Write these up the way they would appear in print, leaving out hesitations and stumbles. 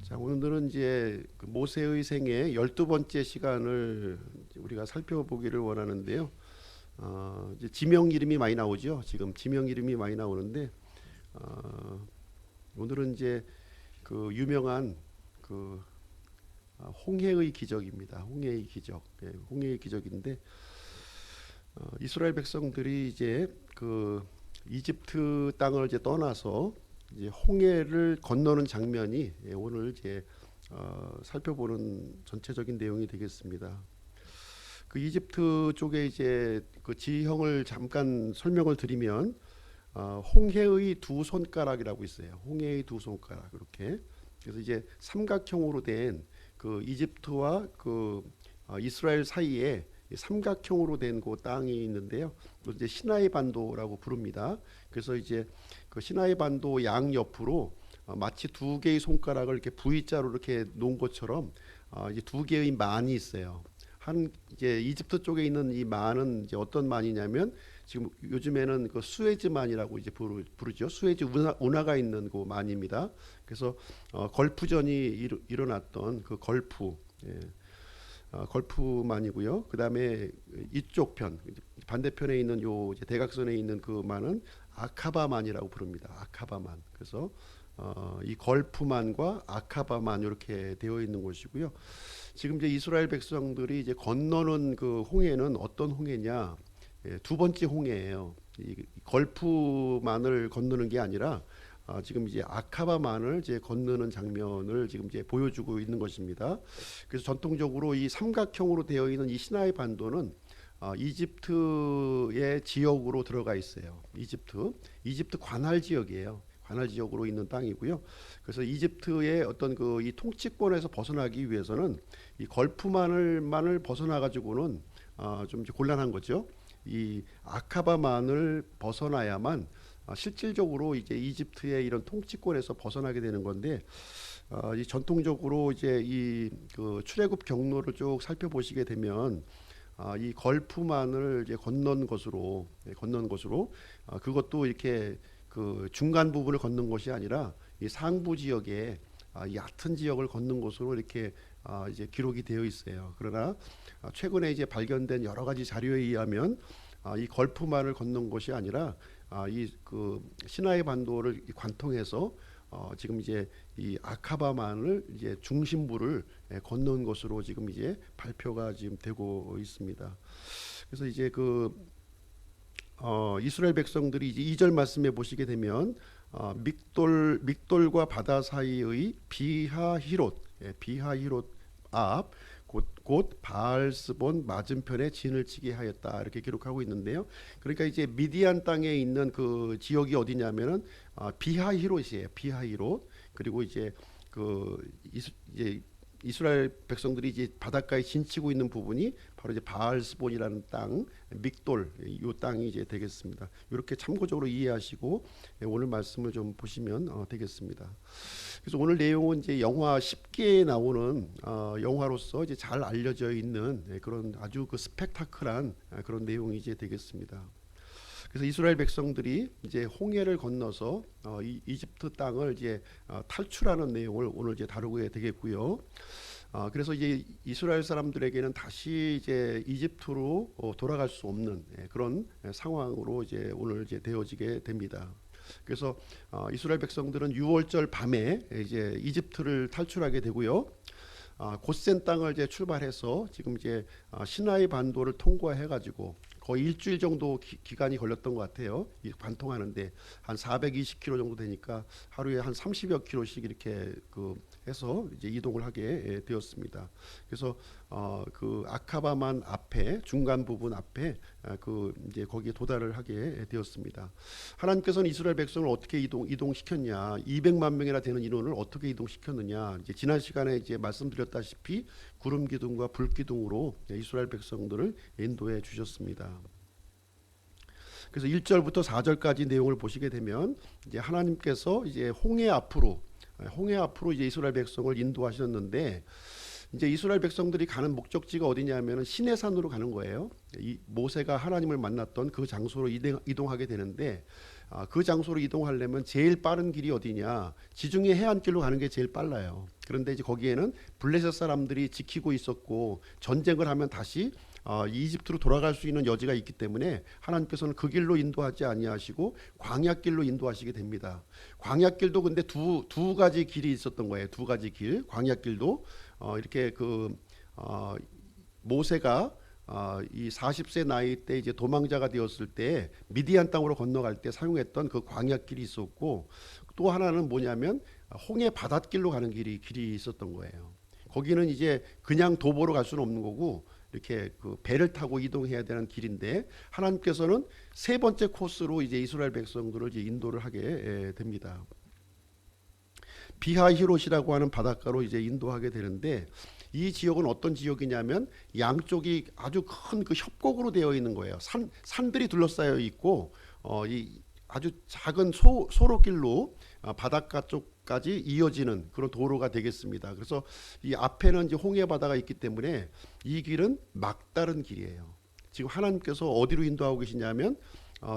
자, 오늘은 이제 그 모세의 생애 12번째 시간을 우리가 살펴보기를 원하는데요. 이제 지명 이름이 많이 나오죠. 지금 지명 이름이 많이 나오는데 어, 오늘은 이제 그 유명한 그 홍해의 기적입니다. 홍해의 기적. 예, 홍해의 기적인데 이스라엘 백성들이 이제 그 이집트 땅을 이제 떠나서 이제 홍해를 건너는 장면이 오늘 이제 살펴보는 전체적인 내용이 되겠습니다. 그 이집트 쪽에 이제 그 지형을 잠깐 설명을 드리면 홍해의 두 손가락이라고 있어요. 홍해의 두 손가락 이렇게. 그래서 이제 삼각형으로 된 그 이집트와 그 이스라엘 사이에 삼각형으로 된 그 땅이 있는데요. 그걸 이제 시나이 반도라고 부릅니다. 그래서 이제 그 시나이 반도 양 옆으로 마치 두 개의 손가락을 이렇게 V자로 이렇게 놓은 것처럼 이제 두 개의 만이 있어요. 한 이제 이집트 쪽에 있는 이 만은 이제 어떤 만이냐면 지금 요즘에는 그 수에즈만이라고 이제 부르죠. 수에즈 운하가 있는 그 만입니다. 그래서 걸프전이 일어났던 그 걸프, 예, 걸프만이고요. 그 다음에 이쪽 편 반대편에 있는 요 이제 대각선에 있는 그 만은 아카바만이라고 부릅니다. 아카바만. 그래서 이 걸프만과 아카바만 이렇게 되어 있는 곳이고요. 지금 이제 이스라엘 백성들이 이제 건너는 그 홍해는 어떤 홍해냐? 예, 두 번째 홍해예요. 이 걸프만을 건너는 게 아니라 지금 이제 아카바만을 이제 건너는 장면을 지금 이제 보여주고 있는 것입니다. 그래서 전통적으로 이 삼각형으로 되어 있는 이 시나이 반도는 이집트의 지역으로 들어가 있어요. 이집트 관할 지역이에요. 관할 지역으로 있는 땅이고요. 그래서 이집트의 어떤 그 이 통치권에서 벗어나기 위해서는 이 걸프만을 벗어나 가지고는 좀 이제 곤란한 거죠. 이 아카바만을 벗어나야만 실질적으로 이제 이집트의 이런 통치권에서 벗어나게 되는 건데 이 전통적으로 이제 이 그 출애굽 경로를 쭉 살펴보시게 되면 이 걸프만을 이제 건넌 것으로 그것도 이렇게 그 중간 부분을 걷는 것이 아니라 이 상부 지역에 얕은 지역을 걷는 것으로 이렇게 이제 기록이 되어 있어요. 그러나 최근에 이제 발견된 여러 가지 자료에 의하면 이 걸프만을 걷는 것이 아니라 이 그 시나이 반도를 관통해서 지금 이제 이 아카바만을 이제 중심부를 건넌 것으로 지금 이제 발표가 지금 되고 있습니다. 그래서 이제 그 이스라엘 백성들이 이제 2절 말씀에 보시게 되면 믹돌과 바다 사이의 비하히롯, 비하히롯 앞 곧 바알스본 맞은편에 진을 치게 하였다 이렇게 기록하고 있는데요. 그러니까 이제 미디안 땅에 있는 그 지역이 어디냐면은 비하히롯이에요. 비하히롯. 그리고 이제 그 이제 이스라엘 백성들이 이제 바닷가에 진치고 있는 부분이 바로 이제 바알스본이라는 땅, 믹돌 이 땅이 이제 되겠습니다. 이렇게 참고적으로 이해하시고 오늘 말씀을 좀 보시면 되겠습니다. 그래서 오늘 내용은 이제 영화 10개에 나오는 영화로서 이제 잘 알려져 있는 그런 아주 그 스펙타클한 그런 내용이 이제 되겠습니다. 그래서 이스라엘 백성들이 이제 홍해를 건너서 이집트 땅을 이제 탈출하는 내용을 오늘 이제 다루게 되겠고요. 그래서 이제 이스라엘 사람들에게는 다시 이제 이집트로 돌아갈 수 없는 그런 상황으로 이제 오늘 이제 되어지게 됩니다. 그래서 이스라엘 백성들은 6월절 밤에 이제 이집트를 탈출하게 되고요. 곧센 땅을 이제 출발해서 지금 이제 시나이 반도를 통과해 가지고 거의 일주일 정도 기간이 걸렸던 것 같아요. 이 관통하는데 한 420km 정도 되니까 하루에 한 30여 킬로씩 이렇게 그 해서 이제 이동을 하게 되었습니다. 그래서 그 아카바만 앞에 중간 부분 앞에 그 이제 거기에 도달을 하게 되었습니다. 하나님께서는 이스라엘 백성을 어떻게 이동시켰냐? 200만 명이나 되는 인원을 어떻게 이동시켰느냐? 이제 지난 시간에 이제 말씀드렸다시피 구름 기둥과 불 기둥으로 이스라엘 백성들을 인도해 주셨습니다. 그래서 1절부터 4절까지 내용을 보시게 되면 이제 하나님께서 이제 홍해 앞으로 이제 이스라엘 백성을 인도하셨는데 이제 이스라엘 백성들이 가는 목적지가 어디냐면은 시내산으로 가는 거예요. 이 모세가 하나님을 만났던 그 장소로 이동하게 되는데 그 장소로 이동하려면 제일 빠른 길이 어디냐? 지중해 해안길로 가는 게 제일 빨라요. 그런데 이제 거기에는 블레셋 사람들이 지키고 있었고 전쟁을 하면 다시 이집트로 돌아갈 수 있는 여지가 있기 때문에 하나님께서는 그 길로 인도하지 아니하시고 광야길로 인도하시게 됩니다. 광야길도 근데 두 가지 길이 있었던 거예요. 두 가지 길. 광야길도 이렇게 모세가 이 40세 나이 때 이제 도망자가 되었을 때 미디안 땅으로 건너갈 때 사용했던 그 광야길이 있었고, 또 하나는 뭐냐면 홍해 바닷길로 가는 길이 있었던 거예요. 거기는 이제 그냥 도보로 갈 수는 없는 거고 이렇게 그 배를 타고 이동해야 되는 길인데, 하나님께서는 세 번째 코스로 이제 이스라엘 백성들을 이제 인도를 하게 됩니다. 비하히롯이라고 하는 바닷가로 이제 인도하게 되는데, 이 지역은 어떤 지역이냐면 양쪽이 아주 큰 그 협곡으로 되어 있는 거예요. 산들이 둘러싸여 있고 이 아주 작은 소로길로 바닷가 쪽까지 이어지는 그런 도로가 되겠습니다. 그래서 이 앞에는 이제 홍해 바다가 있기 때문에 이 길은 막다른 길이에요. 지금 하나님께서 어디로 인도하고 계시냐면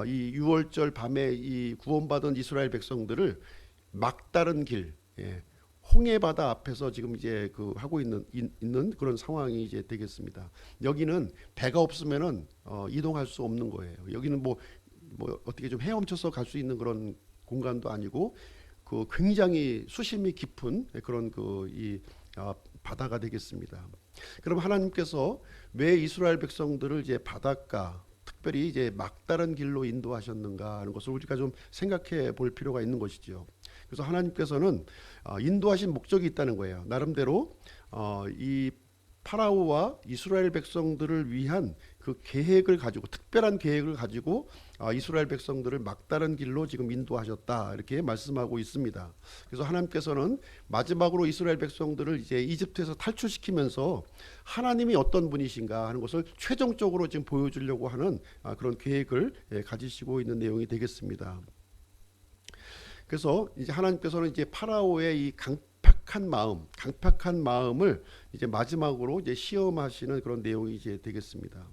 이 6월절 밤에 이 구원받은 이스라엘 백성들을 막다른 길, 홍해 바다 앞에서 지금 이제 하고 있는 그런 상황이 이제 되겠습니다. 여기는 배가 없으면은 이동할 수 없는 거예요. 여기는 뭐 어떻게 좀 헤엄쳐서 갈 수 있는 그런 공간도 아니고 그 굉장히 수심이 깊은 그런 이 바다가 되겠습니다. 그럼 하나님께서 왜 이스라엘 백성들을 이제 바닷가, 특별히 이제 막다른 길로 인도하셨는가 하는 것을 우리가 좀 생각해 볼 필요가 있는 것이죠. 그래서 하나님께서는 인도하신 목적이 있다는 거예요. 나름대로 이 파라오와 이스라엘 백성들을 위한 그 계획을 가지고, 특별한 계획을 가지고 이스라엘 백성들을 막다른 길로 지금 인도하셨다, 이렇게 말씀하고 있습니다. 그래서 하나님께서는 마지막으로 이스라엘 백성들을 이제 이집트에서 탈출시키면서 하나님이 어떤 분이신가 하는 것을 최종적으로 지금 보여주려고 하는 그런 계획을 가지시고 있는 내용이 되겠습니다. 그래서 이제 하나님께서는 이제 파라오의 이 강팍한 마음을 이제 마지막으로 이제 시험하시는 그런 내용이 이제 되겠습니다.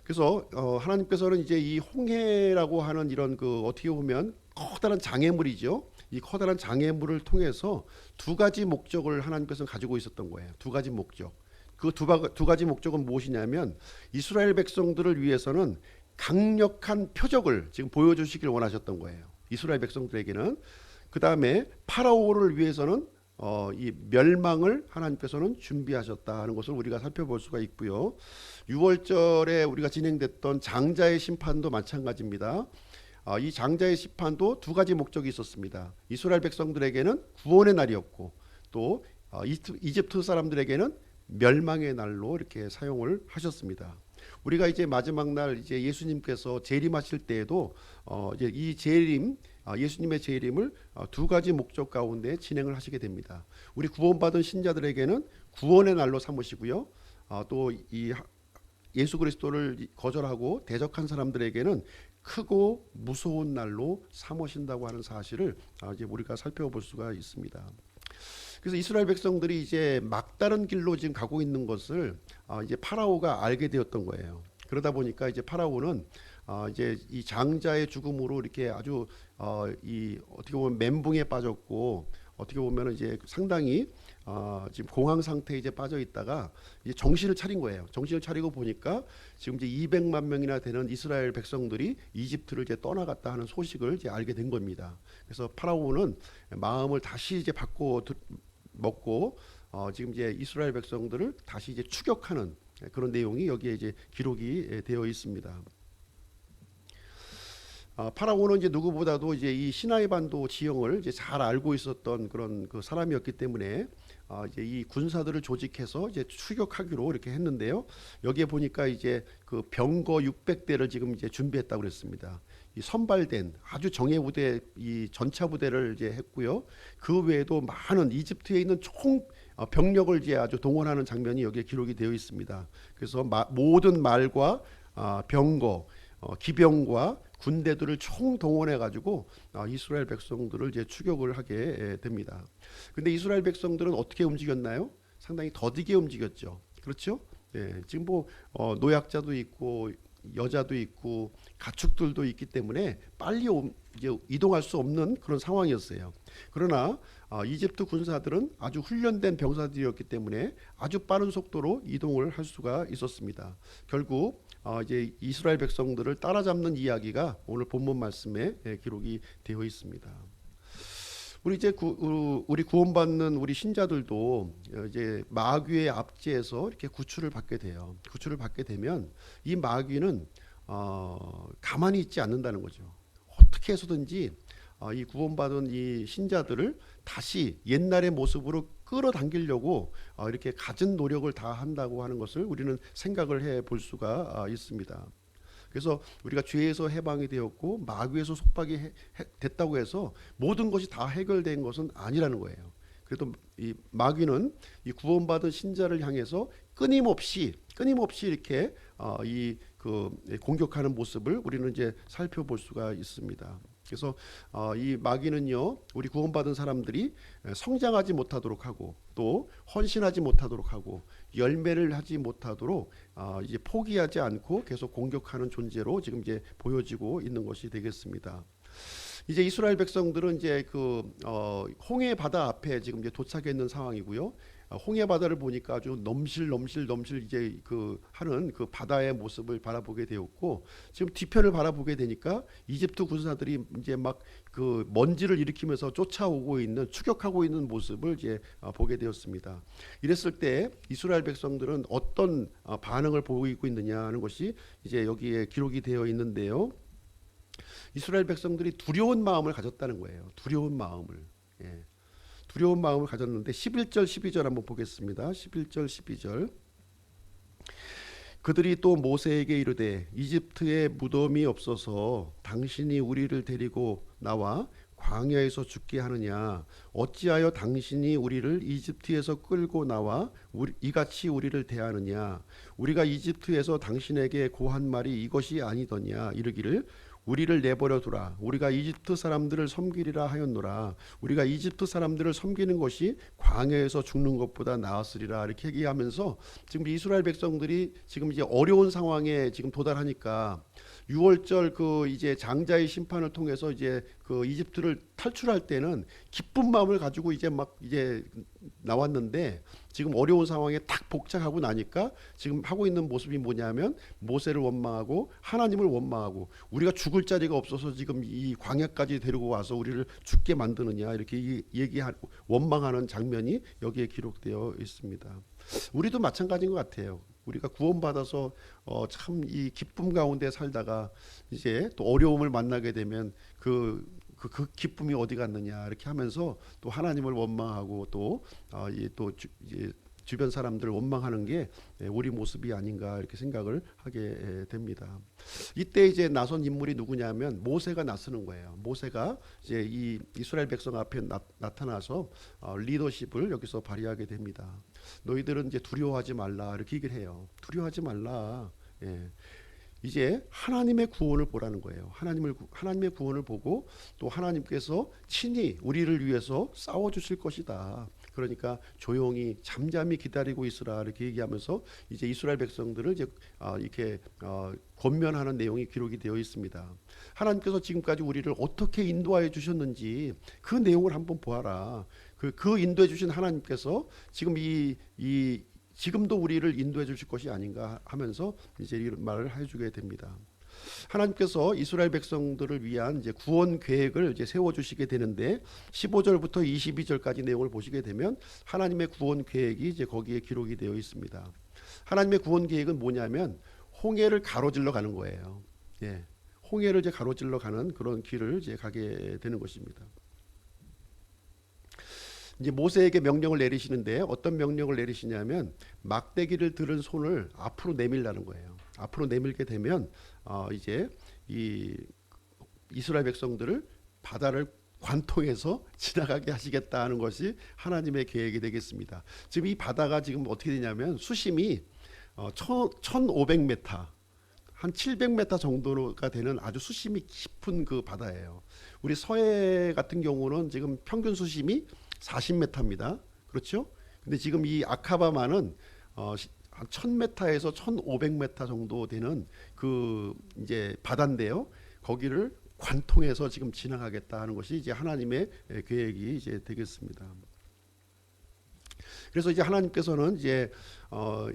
그래서 하나님께서는 이제 이 홍해라고 하는 이런 어떻게 보면 커다란 장애물이죠. 이 커다란 장애물을 통해서 두 가지 목적을 하나님께서는 가지고 있었던 거예요. 두 가지 목적. 그 두 가지 목적은 무엇이냐면, 이스라엘 백성들을 위해서는 강력한 표적을 지금 보여주시길 원하셨던 거예요. 이스라엘 백성들에게는. 그 다음에 파라오를 위해서는 이 멸망을 하나님께서는 준비하셨다는 것을 우리가 살펴볼 수가 있고요. 6월절에 우리가 진행됐던 장자의 심판도 마찬가지입니다. 이 장자의 심판도 두 가지 목적이 있었습니다. 이스라엘 백성들에게는 구원의 날이었고, 또 이집트 사람들에게는 멸망의 날로 이렇게 사용을 하셨습니다. 우리가 이제 마지막 날 이제 예수님께서 재림하실 때에도 이제 이 예수님의 재림을 두 가지 목적 가운데 진행을 하시게 됩니다. 우리 구원받은 신자들에게는 구원의 날로 삼으시고요. 또 이 예수 그리스도를 거절하고 대적한 사람들에게는 크고 무서운 날로 삼으신다고 하는 사실을 이제 우리가 살펴볼 수가 있습니다. 그래서 이스라엘 백성들이 이제 막다른 길로 지금 가고 있는 것을 이제 파라오가 알게 되었던 거예요. 그러다 보니까 이제 파라오는 이제 이 장자의 죽음으로 이렇게 아주 이 어떻게 보면 멘붕에 빠졌고, 어떻게 보면 이제 상당히 지금 공황 상태에 이제 빠져 있다가 이제 정신을 차린 거예요. 정신을 차리고 보니까 지금 이제 200만 명이나 되는 이스라엘 백성들이 이집트를 이제 떠나갔다 하는 소식을 이제 알게 된 겁니다. 그래서 파라오는 마음을 다시 이제 먹고 지금 이제 이스라엘 백성들을 다시 이제 추격하는 그런 내용이 여기에 이제 기록이 되어 있습니다. 파라오는 이제 누구보다도 이제 이 시나이 반도 지형을 이제 잘 알고 있었던 그런 그 사람이었기 때문에 이제 이 군사들을 조직해서 이제 추격하기로 이렇게 했는데요. 여기에 보니까 이제 그 병거 600대를 지금 이제 준비했다고 그랬습니다. 이 선발된 아주 정예 부대, 이 전차 부대를 이제 했고요. 그 외에도 많은 이집트에 있는 총 병력을 이제 아주 동원하는 장면이 여기에 기록이 되어 있습니다. 그래서 모든 말과 병거, 기병과 군대들을 총 동원해 가지고 이스라엘 백성들을 이제 추격을 하게 됩니다. 근데 이스라엘 백성들은 어떻게 움직였나요? 상당히 더디게 움직였죠. 그렇죠? 네, 지금 뭐 노약자도 있고 여자도 있고 가축들도 있기 때문에 빨리 이제 이동할 수 없는 그런 상황이었어요. 그러나 이집트 군사들은 아주 훈련된 병사들이었기 때문에 아주 빠른 속도로 이동을 할 수가 있었습니다. 결국 이제 이스라엘 백성들을 따라잡는 이야기가 오늘 본문 말씀에 기록이 되어 있습니다. 우리 구원받는 우리 신자들도 이제 마귀의 압제에서 이렇게 구출을 받게 돼요. 구출을 받게 되면 이 마귀는 가만히 있지 않는다는 거죠. 어떻게 해서든지 이 구원받은 이 신자들을 다시 옛날의 모습으로 끌어당기려고 이렇게 갖은 노력을 다 한다고 하는 것을 우리는 생각을 해 볼 수가 있습니다. 그래서 우리가 죄에서 해방이 되었고 마귀에서 속박이 됐다고 해서 모든 것이 다 해결된 것은 아니라는 거예요. 그래도 이 마귀는 이 구원받은 신자를 향해서 끊임없이 이렇게 공격하는 모습을 우리는 이제 살펴볼 수가 있습니다. 그래서 이 마귀는요, 우리 구원받은 사람들이 성장하지 못하도록 하고 또 헌신하지 못하도록 하고 열매를 하지 못하도록 이제 포기하지 않고 계속 공격하는 존재로 지금 이제 보여지고 있는 것이 되겠습니다. 이제 이스라엘 백성들은 이제 홍해 바다 앞에 지금 이제 도착해 있는 상황이고요. 홍해 바다를 보니까 아주 넘실 이제 하는 그 바다의 모습을 바라보게 되었고, 지금 뒤편을 바라보게 되니까 이집트 군사들이 이제 막 그 먼지를 일으키면서 쫓아오고 있는, 추격하고 있는 모습을 이제 보게 되었습니다. 이랬을 때 이스라엘 백성들은 어떤 반응을 보이고 있느냐 하는 것이 이제 여기에 기록이 되어 있는데요. 이스라엘 백성들이 두려운 마음을 가졌다는 거예요. 두려운 마음을. 예. 두려운 마음을 가졌는데 11절 12절 한번 보겠습니다. 11절 12절. 그들이 또 모세에게 이르되 이집트에 무덤이 없어서 당신이 우리를 데리고 나와 광야에서 죽게 하느냐, 어찌하여 당신이 우리를 이집트에서 끌고 나와 이같이 우리를 대하느냐, 우리가 이집트에서 당신에게 고한 말이 이것이 아니더냐, 이르기를 우리를 내버려 두라, 우리가 이집트 사람들을 섬기리라 하였노라, 우리가 이집트 사람들을 섬기는 것이 광야에서 죽는 것보다 나았으리라, 이렇게 얘기하면서 지금 이스라엘 백성들이 지금 이제 어려운 상황에 지금 도달하니까 6월절 이제 장자의 심판을 통해서 이제 이집트를 탈출할 때는 기쁜 마음을 가지고 이제 나왔는데, 지금 어려운 상황에 딱 복잡하고 나니까 지금 하고 있는 모습이 뭐냐면 모세를 원망하고 하나님을 원망하고, 우리가 죽을 자리가 없어서 지금 이 광야까지 데리고 와서 우리를 죽게 만드느냐, 이렇게 얘기하고 원망하는 장면이 여기에 기록되어 있습니다. 우리도 마찬가지인 것 같아요. 우리가 구원받아서 참 이 기쁨 가운데 살다가 이제 또 어려움을 만나게 되면 그 기쁨이 어디 갔느냐 이렇게 하면서 또 하나님을 원망하고 또 이제 주변 사람들을 원망하는 게 우리 모습이 아닌가 이렇게 생각을 하게 됩니다. 이때 이제 나선 인물이 누구냐면 모세가 나서는 거예요. 모세가 이제 이 이스라엘 백성 앞에 나타나서 리더십을 여기서 발휘하게 됩니다. 너희들은 이제 두려워하지 말라 이렇게 얘기를 해요. 두려워하지 말라. 예. 이제 하나님의 구원을 보라는 거예요. 하나님의 구원을 보고 또 하나님께서 친히 우리를 위해서 싸워 주실 것이다. 그러니까 조용히 잠잠히 기다리고 있으라 이렇게 얘기하면서 이제 이스라엘 백성들을 이제 이렇게 권면하는 내용이 기록이 되어 있습니다. 하나님께서 지금까지 우리를 어떻게 인도하여 주셨는지 그 내용을 한번 보아라. 그 인도해 주신 하나님께서 지금 지금도 우리를 인도해 주실 것이 아닌가 하면서 이제 이런 말을 해주게 됩니다. 하나님께서 이스라엘 백성들을 위한 이제 구원 계획을 이제 세워 주시게 되는데 15절부터 22절까지 내용을 보시게 되면 하나님의 구원 계획이 이제 거기에 기록이 되어 있습니다. 하나님의 구원 계획은 뭐냐면 홍해를 가로질러 가는 거예요. 예. 홍해를 이제 가로질러 가는 그런 길을 이제 가게 되는 것입니다. 이제 모세에게 명령을 내리시는데 어떤 명령을 내리시냐면 막대기를 들은 손을 앞으로 내밀라는 거예요. 앞으로 내밀게 되면 이제 이 이스라엘 백성들을 바다를 관통해서 지나가게 하시겠다 하는 것이 하나님의 계획이 되겠습니다. 지금 이 바다가 지금 어떻게 되냐면 수심이 1500m 한 700m 정도가 되는 아주 수심이 깊은 그 바다예요. 우리 서해 같은 경우는 지금 평균 수심이 40m입니다. 그렇죠? 근데 지금 이 아카바만은 한 1000m에서 1500m 정도 되는 그 이제 바다인데요. 거기를 관통해서 지금 지나가겠다 하는 것이 이제 하나님의 계획이 이제 되겠습니다. 그래서 이제 하나님께서는 이제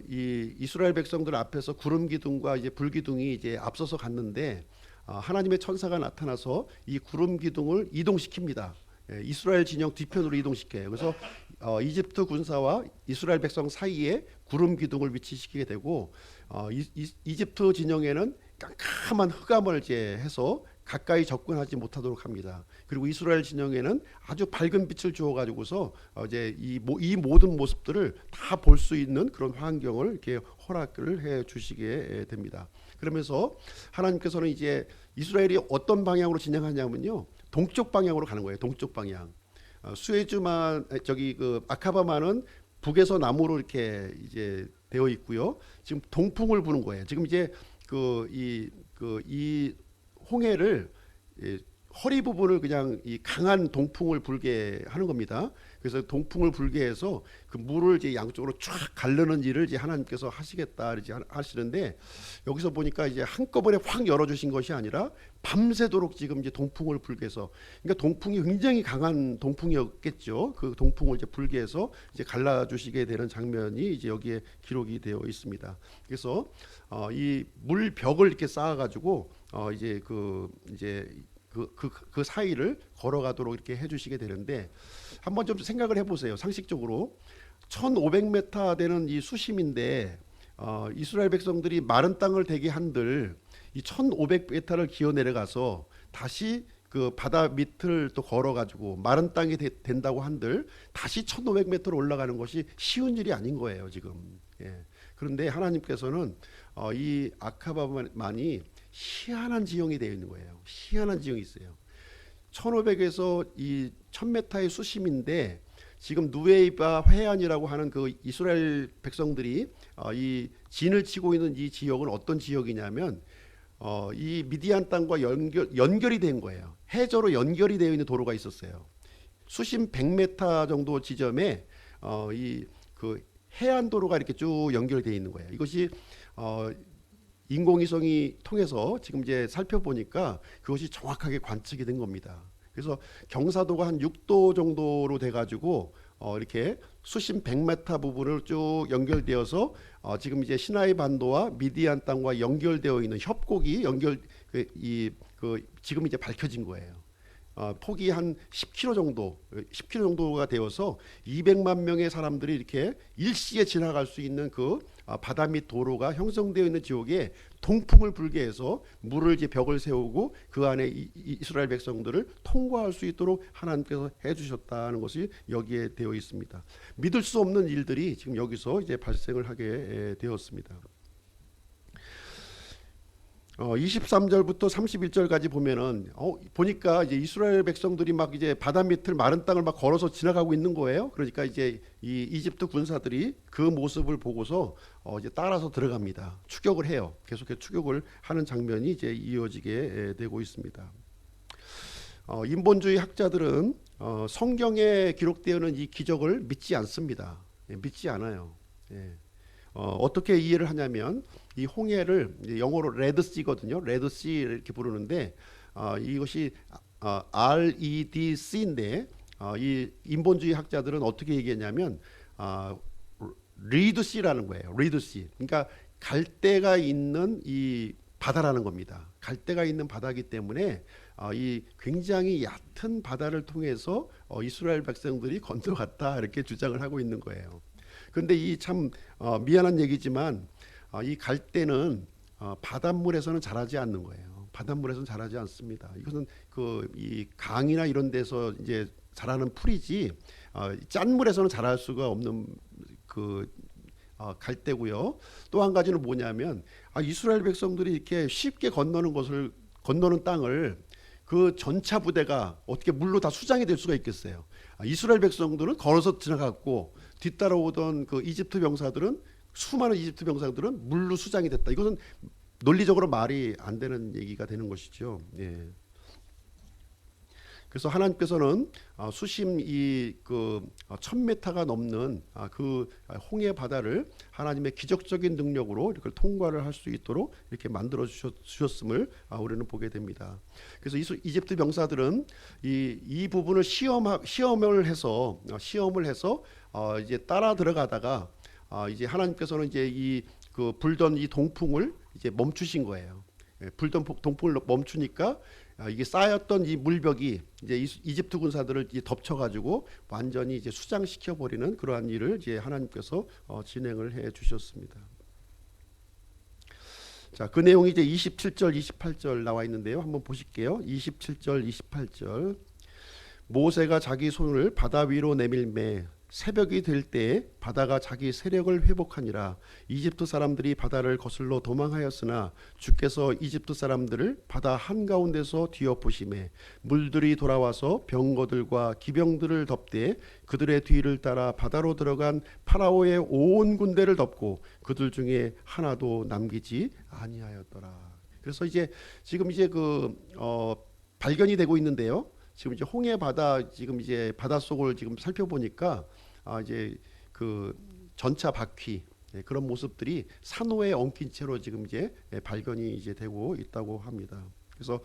이 이스라엘 백성들 앞에서 구름 기둥과 이제 불 기둥이 이제 앞서서 갔는데 하나님의 천사가 나타나서 이 구름 기둥을 이동시킵니다. 이스라엘 진영 뒤편으로 이동시켜요. 그래서 이집트 군사와 이스라엘 백성 사이에 구름 기둥을 위치시키게 되고 이집트 진영에는 깜깜한 흑암을 이제 해서 가까이 접근하지 못하도록 합니다. 그리고 이스라엘 진영에는 아주 밝은 빛을 주어 가지고서 이제 이 모든 모습들을 다 볼 수 있는 그런 환경을 이렇게 허락을 해 주시게 됩니다. 그러면서 하나님께서는 이제 이스라엘이 어떤 방향으로 진행하냐면요, 동쪽 방향으로 가는 거예요. 동쪽 방향. 수에즈만 저기 그 아카바만은 북에서 남으로 이렇게 이제 되어 있고요. 지금 동풍을 부는 거예요. 지금 이제 이 홍해를 허리 부분을 그냥 이 강한 동풍을 불게 하는 겁니다. 그래서 동풍을 불게 해서 그 물을 이제 양쪽으로 쫙 가르는 일을 이제 하나님께서 하시겠다 이제 하시는데, 여기서 보니까 이제 한꺼번에 확 열어주신 것이 아니라 밤새도록 지금 이제 동풍을 불게 해서, 그러니까 동풍이 굉장히 강한 동풍이었겠죠. 그 동풍을 이제 불게 해서 이제 갈라주시게 되는 장면이 이제 여기에 기록이 되어 있습니다. 그래서 이 물벽을 이렇게 쌓아가지고 이제 그 사이를 걸어가도록 이렇게 해주시게 되는데, 한번 좀 생각을 해보세요. 상식적으로 1,500m 되는 이 수심인데 이스라엘 백성들이 마른 땅을 되게 한들 이 1,500m를 기어 내려가서 다시 그 바다 밑을 또 걸어가지고 마른 땅이 된다고 한들 다시 1,500m로 올라가는 것이 쉬운 일이 아닌 거예요, 지금. 예. 그런데 하나님께서는 이 아카바만이 희한한 지형이 되어 있는 거예요. 희한한 지형이 있어요. 1500에서 이 1000m의 수심인데 지금 누에이바 해안이라고 하는 그 이스라엘 백성들이 이 진을 치고 있는 이 지역은 어떤 지역이냐면 이 미디안 땅과 연결이 된 거예요. 해저로 연결이 되어 있는 도로가 있었어요. 수심 100m 정도 지점에 이 그 해안 도로가 이렇게 쭉 연결되어 있는 거예요. 이것이 인공위성이 통해서 지금 이제 살펴보니까 그것이 정확하게 관측이 된 겁니다. 그래서 경사도가 한 6도 정도로 돼가지고 이렇게 수심 100m 부분을 쭉 연결되어서 지금 이제 시나이 반도와 미디안 땅과 연결되어 있는 협곡이 지금 이제 밝혀진 거예요. 폭이 한 10km 정도가 되어서 200만 명의 사람들이 이렇게 일시에 지나갈 수 있는 그 바다 밑 도로가 형성되어 있는 지역에 동풍을 불게 해서 물을 이제 벽을 세우고 그 안에 이스라엘 백성들을 통과할 수 있도록 하나님께서 해주셨다는 것이 여기에 되어 있습니다. 믿을 수 없는 일들이 지금 여기서 이제 발생을 하게 되었습니다. 23절부터 31절까지 보면은 보니까 이제 이스라엘 백성들이 막 이제 바다 밑을 마른 땅을 막 걸어서 지나가고 있는 거예요. 그러니까 이제 이 이집트 군사들이 그 모습을 보고서 이제 따라서 들어갑니다. 추격을 해요. 계속해서 추격을 하는 장면이 이제 이어지게 되고 있습니다. 인본주의 학자들은 성경에 기록되어 있는 이 기적을 믿지 않습니다. 믿지 않아요. 어떻게 이해를 하냐면 이 홍해를 영어로 레드씨거든요. 레드씨 이렇게 부르는데 이것이 REDC인데 이 인본주의 학자들은 어떻게 얘기했냐면 리드씨라는 거예요. 리드씨. 그러니까 갈대가 있는 이 바다라는 겁니다. 갈대가 있는 바다이기 때문에 이 굉장히 얕은 바다를 통해서 이스라엘 백성들이 건너갔다 이렇게 주장을 하고 있는 거예요. 그런데 이 참 미안한 얘기지만 이 갈대는 바닷물에서는 자라지 않는 거예요. 바닷물에서는 자라지 않습니다. 이것은 이 강이나 이런 데서 이제 자라는 풀이지 짠 물에서는 자랄 수가 없는 갈대고요. 또 한 가지는 뭐냐면 이스라엘 백성들이 이렇게 쉽게 건너는 땅을 그 전차 부대가 어떻게 물로 다 수장이 될 수가 있겠어요. 이스라엘 백성들은 걸어서 지나갔고 뒤따라오던 그 수많은 이집트 병사들은 물로 수장이 됐다. 이것은 논리적으로 말이 안 되는 얘기가 되는 것이죠. 예. 그래서 하나님께서는 수심 이그 1000m가 넘는 그 홍해 바다를 하나님의 기적적인 능력으로 이렇게 통과를 할 수 있도록 이렇게 만들어 주셨음을 우리는 보게 됩니다. 그래서 이집트 병사들은 이 부분을 시험을 해서 이제 따라 들어가다가 이제 하나님께서는 이제 이 그 불던 이 동풍을 이제 멈추신 거예요. 불던 동풍을 멈추니까 이게 쌓였던 이 물벽이 이제 이집트 군사들을 이제 덮쳐가지고 완전히 이제 수장시켜 버리는 그러한 일을 이제 하나님께서 진행을 해 주셨습니다. 자, 그 내용이 이제 27절, 28절 나와 있는데요. 한번 보실게요. 27절, 28절. 모세가 자기 손을 바다 위로 내밀매 새벽이 될 때 바다가 자기 세력을 회복하니라. 이집트 사람들이 바다를 거슬러 도망하였으나 주께서 이집트 사람들을 바다 한가운데서 뒤엎으시매 물들이 돌아와서 병거들과 기병들을 덮되 그들의 뒤를 따라 바다로 들어간 파라오의 온 군대를 덮고 그들 중에 하나도 남기지 아니하였더라. 그래서 이제 지금 이제 발견이 되고 있는데요. 지금 이제 홍해 바다 지금 이제 바닷속을 지금 살펴보니까 이제 그 전차 바퀴 그런 모습들이 산호에 엉킨 채로 지금 이제 발견이 이제 되고 있다고 합니다. 그래서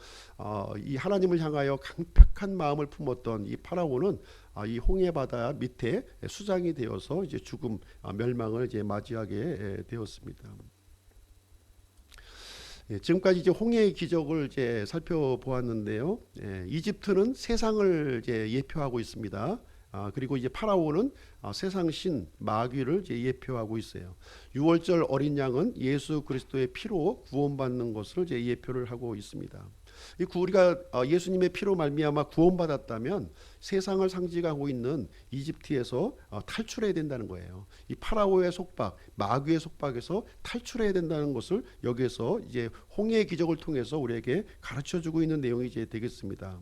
이 하나님을 향하여 강팍한 마음을 품었던 이 파라오는 이 홍해 바다 밑에 수장이 되어서 이제 죽음 멸망을 이제 맞이하게 되었습니다. 지금까지 이제 홍해의 기적을 이제 살펴보았는데요. 이집트는 세상을 이제 예표하고 있습니다. 그리고 이제 파라오는 세상 신 마귀를 이제 예표하고 있어요. 유월절 어린 양은 예수 그리스도의 피로 구원받는 것을 이제 예표를 하고 있습니다. 우리가 예수님의 피로 말미암아 구원받았다면 세상을 상징하고 있는 이집트에서 탈출해야 된다는 거예요. 이 파라오의 속박, 마귀의 속박에서 탈출해야 된다는 것을 여기에서 이제 홍해의 기적을 통해서 우리에게 가르쳐주고 있는 내용이 이제 되겠습니다.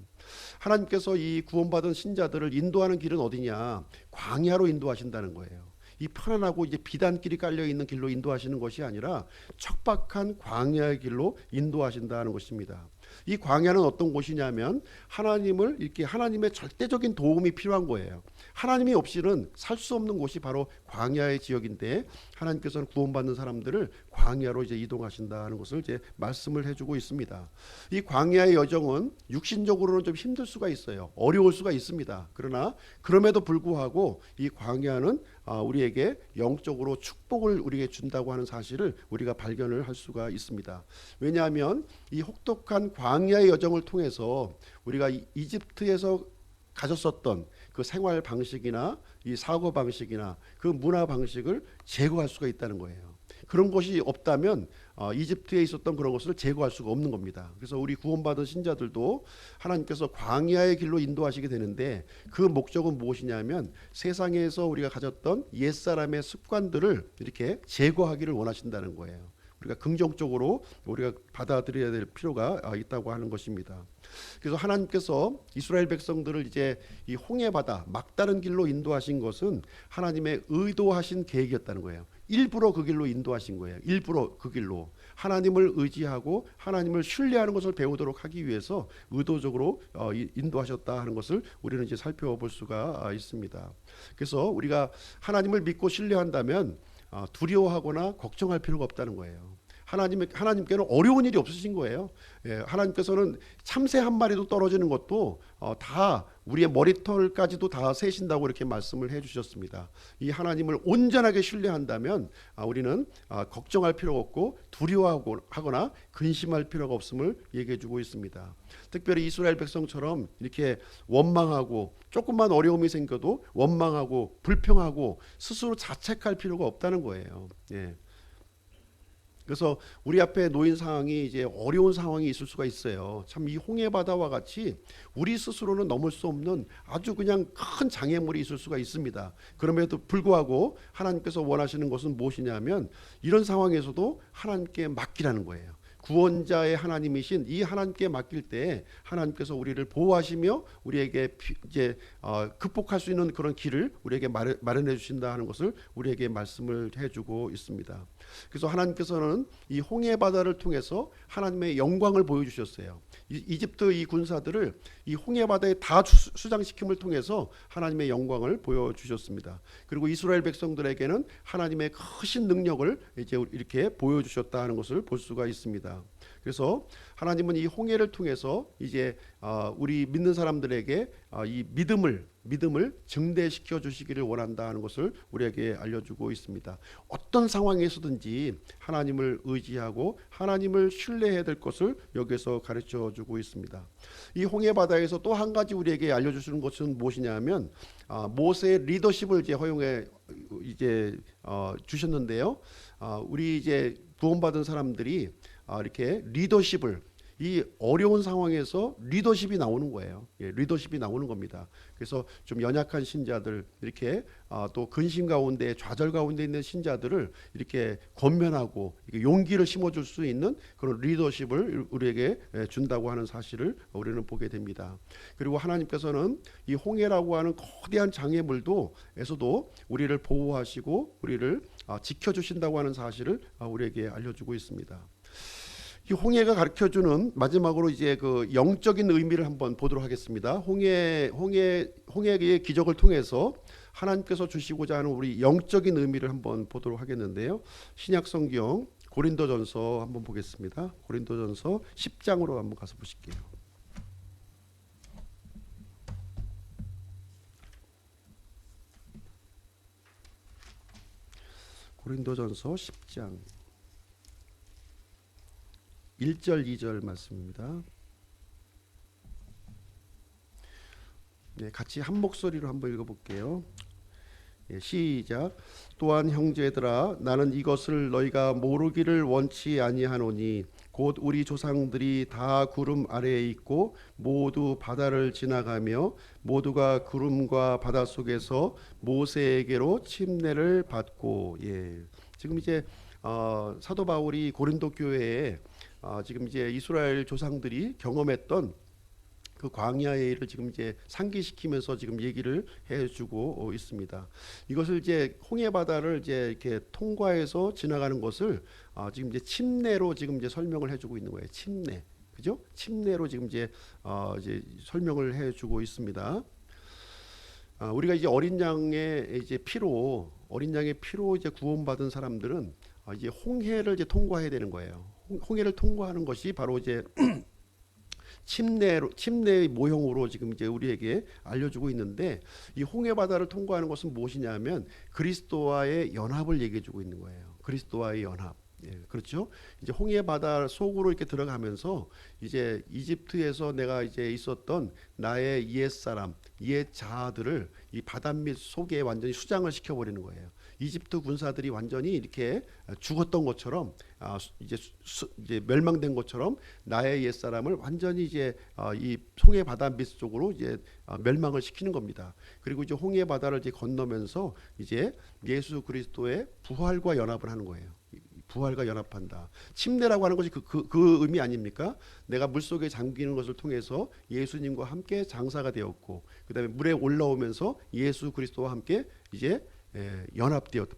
하나님께서 이 구원받은 신자들을 인도하는 길은 어디냐? 광야로 인도하신다는 거예요. 이 편안하고 이제 비단길이 깔려 있는 길로 인도하시는 것이 아니라 척박한 광야의 길로 인도하신다는 것입니다. 이 광야는 어떤 곳이냐면 하나님을 이렇게 하나님의 절대적인 도움이 필요한 거예요. 하나님이 없이는 살 수 없는 곳이 바로 광야의 지역인데 하나님께서는 구원받는 사람들을 광야로 이제 이동하신다는 것을 이제 말씀을 해주고 있습니다. 이 광야의 여정은 육신적으로는 좀 힘들 수가 있어요. 어려울 수가 있습니다. 그러나 그럼에도 불구하고 이 광야는 우리에게 영적으로 축복을 우리에게 준다고 하는 사실을 우리가 발견을 할 수가 있습니다. 왜냐하면 이 혹독한 광야의 여정을 통해서 우리가 이집트에서 가졌었던 그 생활 방식이나 이 사고 방식이나 그 문화 방식을 제거할 수가 있다는 거예요. 그런 것이 없다면 이집트에 있었던 그런 것을 제거할 수가 없는 겁니다. 그래서 우리 구원받은 신자들도 하나님께서 광야의 길로 인도하시게 되는데 그 목적은 무엇이냐면 세상에서 우리가 가졌던 옛사람의 습관들을 이렇게 제거하기를 원하신다는 거예요. 우리가 긍정적으로 우리가 받아들여야 될 필요가 있다고 하는 것입니다. 그래서 하나님께서 이스라엘 백성들을 이제 이 홍해 바다 막다른 길로 인도하신 것은 하나님의 의도하신 계획이었다는 거예요. 일부러 그 길로 인도하신 거예요. 일부러 그 길로 하나님을 의지하고 하나님을 신뢰하는 것을 배우도록 하기 위해서 의도적으로 인도하셨다 하는 것을 우리는 이제 살펴볼 수가 있습니다. 그래서 우리가 하나님을 믿고 신뢰한다면 두려워하거나 걱정할 필요가 없다는 거예요. 하나님께는 어려운 일이 없으신 거예요. 하나님께서는 참새 한 마리도 떨어지는 것도 다 우리의 머리털까지도 다 세신다고 이렇게 말씀을 해주셨습니다. 이 하나님을 온전하게 신뢰한다면 우리는 걱정할 필요가 없고 두려워하거나 근심할 필요가 없음을 얘기해주고 있습니다. 특별히 이스라엘 백성처럼 이렇게 원망하고 조금만 어려움이 생겨도 원망하고 불평하고 스스로 자책할 필요가 없다는 거예요. 그래서 우리 앞에 놓인 상황이 이제 어려운 상황이 있을 수가 있어요. 참 이 홍해 바다와 같이 우리 스스로는 넘을 수 없는 아주 그냥 큰 장애물이 있을 수가 있습니다. 그럼에도 불구하고 하나님께서 원하시는 것은 무엇이냐면 이런 상황에서도 하나님께 맡기라는 거예요. 구원자의 하나님이신 이 하나님께 맡길 때 하나님께서 우리를 보호하시며 우리에게 이제 극복할 수 있는 그런 길을 우리에게 마련해 주신다 하는 것을 우리에게 말씀을 해주고 있습니다. 그래서 하나님께서는 이 홍해 바다를 통해서 하나님의 영광을 보여주셨어요. 이집트 이 군사들을 이 홍해 바다에 다 수장시킴을 통해서 하나님의 영광을 보여주셨습니다. 그리고 이스라엘 백성들에게는 하나님의 크신 능력을 이제 이렇게 보여주셨다는 것을 볼 수가 있습니다. 그래서 하나님은 이 홍해를 통해서 이제 우리 믿는 사람들에게 이 믿음을 증대시켜 주시기를 원한다는 것을 우리에게 알려주고 있습니다. 어떤 상황에서든지 하나님을 의지하고 하나님을 신뢰해야 될 것을 여기서 가르쳐 주고 있습니다. 이 홍해 바다에서 또 한 가지 우리에게 알려주시는 것은 무엇이냐면 모세의 리더십을 이제 허용해 이제 주셨는데요. 우리 이제 구원받은 사람들이 이렇게 리더십을 이 어려운 상황에서 리더십이 나오는 거예요. 예, 리더십이 나오는 겁니다. 그래서 좀 연약한 신자들 이렇게 또 근심 가운데 좌절 가운데 있는 신자들을 이렇게 권면하고 용기를 심어줄 수 있는 그런 리더십을 우리에게 준다고 하는 사실을 우리는 보게 됩니다. 그리고 하나님께서는 이 홍해라고 하는 거대한 장애물도 에서도 우리를 보호하시고 우리를 지켜주신다고 하는 사실을 우리에게 알려주고 있습니다. 이 홍해가 가르쳐주는 마지막으로 이제 그 영적인 의미를 한번 보도록 하겠습니다. 홍해의 기적을 통해서 하나님께서 주시고자 하는 우리 영적인 의미를 한번 보도록 하겠는데요. 신약성경 고린도전서 한번 보겠습니다. 고린도전서 10장으로 한번 가서 보실게요. 고린도전서 10장 1절 2절 말씀입니다. 네, 같이 한 목소리로 한번 읽어볼게요. 예, 시작. 또한 형제들아 나는 이것을 너희가 모르기를 원치 아니하노니 곧 우리 조상들이 다 구름 아래에 있고 모두 바다를 지나가며 모두가 구름과 바다 속에서 모세에게로 침례를 받고. 예, 지금 이제 사도 바울이 고린도 교회에 지금 이제 이스라엘 조상들이 경험했던 그 광야의 일을 지금 이제 상기시키면서 지금 얘기를 해주고 있습니다. 이것을 이제 홍해 바다를 이제 이렇게 통과해서 지나가는 것을 지금 이제 침례로 지금 이제 설명을 해주고 있는 거예요. 침례, 그죠? 침례로 지금 이제 설명을 해주고 있습니다. 우리가 이제 어린 양의 피로 이제 구원받은 사람들은 이제 홍해를 이제 통과해야 되는 거예요. 홍해를 통과하는 것이 바로 이제 침례의 모형으로 지금 이제 우리에게 알려주고 있는데, 이 홍해 바다를 통과하는 것은 무엇이냐면 그리스도와의 연합을 얘기해주고 있는 거예요. 그리스도와의 연합. 예, 그렇죠. 이제 홍해 바다 속으로 이렇게 들어가면서 이제 이집트에서 내가 이제 있었던 나의 옛사람, 옛 자아들을 이 바닷밑 속에 완전히 수장을 시켜버리는 거예요. 이집트 군사들이 완전히 이렇게 죽었던 것처럼 이제 멸망된 것처럼 나의 옛사람을 완전히 이제 이 홍해 바다 밑쪽으로 이제 멸망을 시키는 겁니다. 그리고 이제 홍해 바다를 이제 건너면서 이제 예수 그리스도의 부활과 연합을 하는 거예요. 부활과 연합한다. 침례라고 하는 것이 그 의미 아닙니까? 내가 물속에 잠기는 것을 통해서 예수님과 함께 장사가 되었고, 그다음에 물에 올라오면서 예수 그리스도와 함께 이제 연합되었다,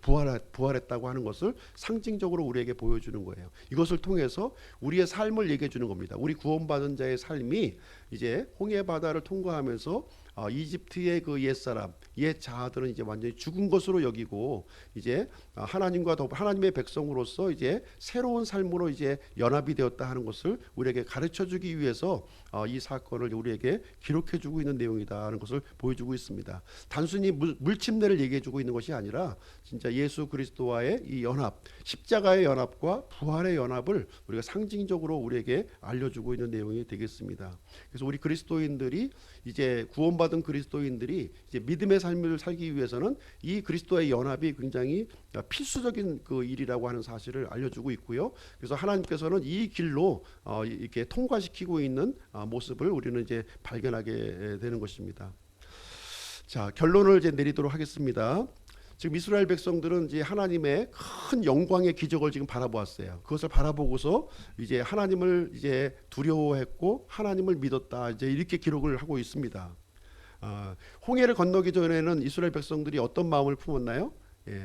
부활했다고 하는 것을 상징적으로 우리에게 보여주는 거예요. 이것을 통해서 우리의 삶을 얘기해 주는 겁니다. 우리 구원받은 자의 삶이 이제 홍해 바다를 통과하면서 이집트의 그 옛사람, 옛 자아들은 이제 완전히 죽은 것으로 여기고 이제 하나님과 더불어 하나님의 백성으로서 이제 새로운 삶으로 이제 연합이 되었다 하는 것을 우리에게 가르쳐 주기 위해서 이 사건을 우리에게 기록해 주고 있는 내용이다 하는 것을 보여주고 있습니다. 단순히 물침례를 얘기해 주고 있는 것이 아니라 진짜 예수 그리스도와의 이 연합, 십자가의 연합과 부활의 연합을 우리가 상징적으로 우리에게 알려주고 있는 내용이 되겠습니다. 그래서 우리 그리스도인들이 이제 구원받은 그리스도인들이 이제 믿음의 삶을 살기 위해서는 이 그리스도의 연합이 굉장히 필수적인 그 일이라고 하는 사실을 알려주고 있고요. 그래서 하나님께서는 이 길로 이렇게 통과시키고 있는 모습을 우리는 이제 발견하게 되는 것입니다. 자, 결론을 이제 내리도록 하겠습니다. 지금 이스라엘 백성들은 이제 하나님의 큰 영광의 기적을 지금 바라보았어요. 그것을 바라보고서 이제 하나님을 이제 두려워했고 하나님을 믿었다. 이제 이렇게 기록을 하고 있습니다. 홍해를 건너기 전에는 이스라엘 백성들이 어떤 마음을 품었나요?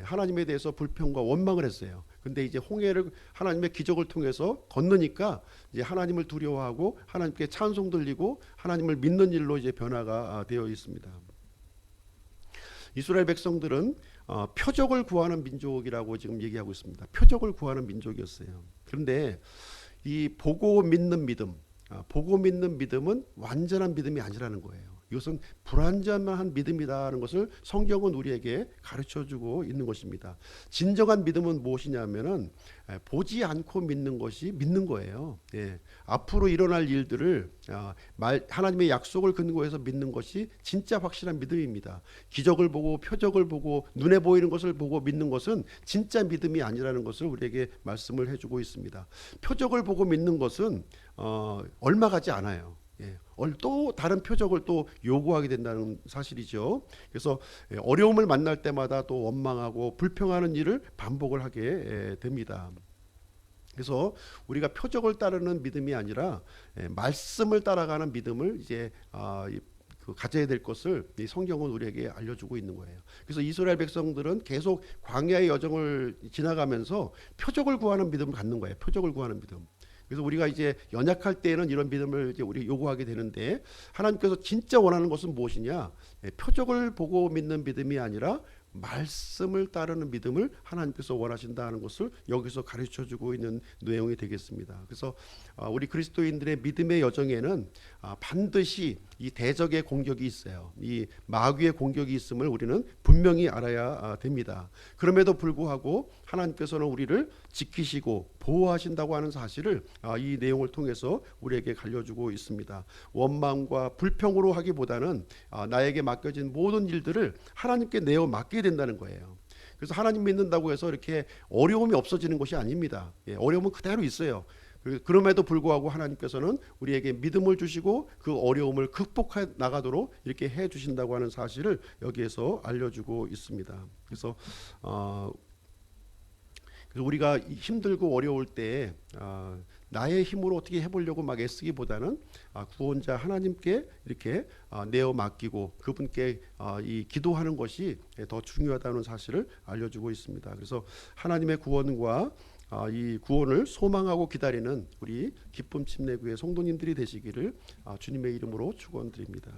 하나님에 대해서 불평과 원망을 했어요. 근데 이제 홍해를 하나님의 기적을 통해서 건너니까 이제 하나님을 두려워하고 하나님께 찬송 들리고 하나님을 믿는 일로 이제 변화가 되어 있습니다. 이스라엘 백성들은 표적을 구하는 민족이라고 지금 얘기하고 있습니다. 표적을 구하는 민족이었어요. 그런데 이 보고 믿는 믿음, 보고 믿는 믿음은 완전한 믿음이 아니라는 거예요. 이것은 불완전한 믿음이라는 것을 성경은 우리에게 가르쳐주고 있는 것입니다. 진정한 믿음은 무엇이냐면은 보지 않고 믿는 것이 믿는 거예요. 앞으로 일어날 일들을 하나님의 약속을 근거해서 믿는 것이 진짜 확실한 믿음입니다. 기적을 보고 표적을 보고 눈에 보이는 것을 보고 믿는 것은 진짜 믿음이 아니라는 것을 우리에게 말씀을 해주고 있습니다. 표적을 보고 믿는 것은 얼마 가지 않아요. 또 다른 표적을 또 요구하게 된다는 사실이죠. 그래서 어려움을 만날 때마다 또 원망하고 불평하는 일을 반복을 하게 됩니다. 그래서 우리가 표적을 따르는 믿음이 아니라 말씀을 따라가는 믿음을 이제 가져야 될 것을 이 성경은 우리에게 알려주고 있는 거예요. 그래서 이스라엘 백성들은 계속 광야의 여정을 지나가면서 표적을 구하는 믿음을 갖는 거예요. 표적을 구하는 믿음. 그래서 우리가 이제 연약할 때에는 이런 믿음을 이제 우리 요구하게 되는데 하나님께서 진짜 원하는 것은 무엇이냐? 표적을 보고 믿는 믿음이 아니라 말씀을 따르는 믿음을 하나님께서 원하신다는 것을 여기서 가르쳐주고 있는 내용이 되겠습니다. 그래서 우리 그리스도인들의 믿음의 여정에는 반드시 이 대적의 공격이 있어요. 이 마귀의 공격이 있음을 우리는 분명히 알아야 됩니다. 그럼에도 불구하고 하나님께서는 우리를 지키시고 보호하신다고 하는 사실을 이 내용을 통해서 우리에게 알려주고 있습니다. 원망과 불평으로 하기보다는 나에게 맡겨진 모든 일들을 하나님께 내어 맡기게 된다는 거예요. 그래서 하나님 믿는다고 해서 이렇게 어려움이 없어지는 것이 아닙니다. 어려움은 그대로 있어요. 그럼에도 불구하고 하나님께서는 우리에게 믿음을 주시고 그 어려움을 극복해 나가도록 이렇게 해 주신다고 하는 사실을 여기에서 알려주고 있습니다. 그래서 우리가 힘들고 어려울 때 나의 힘으로 어떻게 해보려고 막 애쓰기보다는 구원자 하나님께 이렇게 내어 맡기고 그분께 이 기도하는 것이 더 중요하다는 사실을 알려주고 있습니다. 그래서 하나님의 구원과 이 구원을 소망하고 기다리는 우리 기쁨 침례교회 성도님들이 되시기를 주님의 이름으로 축원드립니다.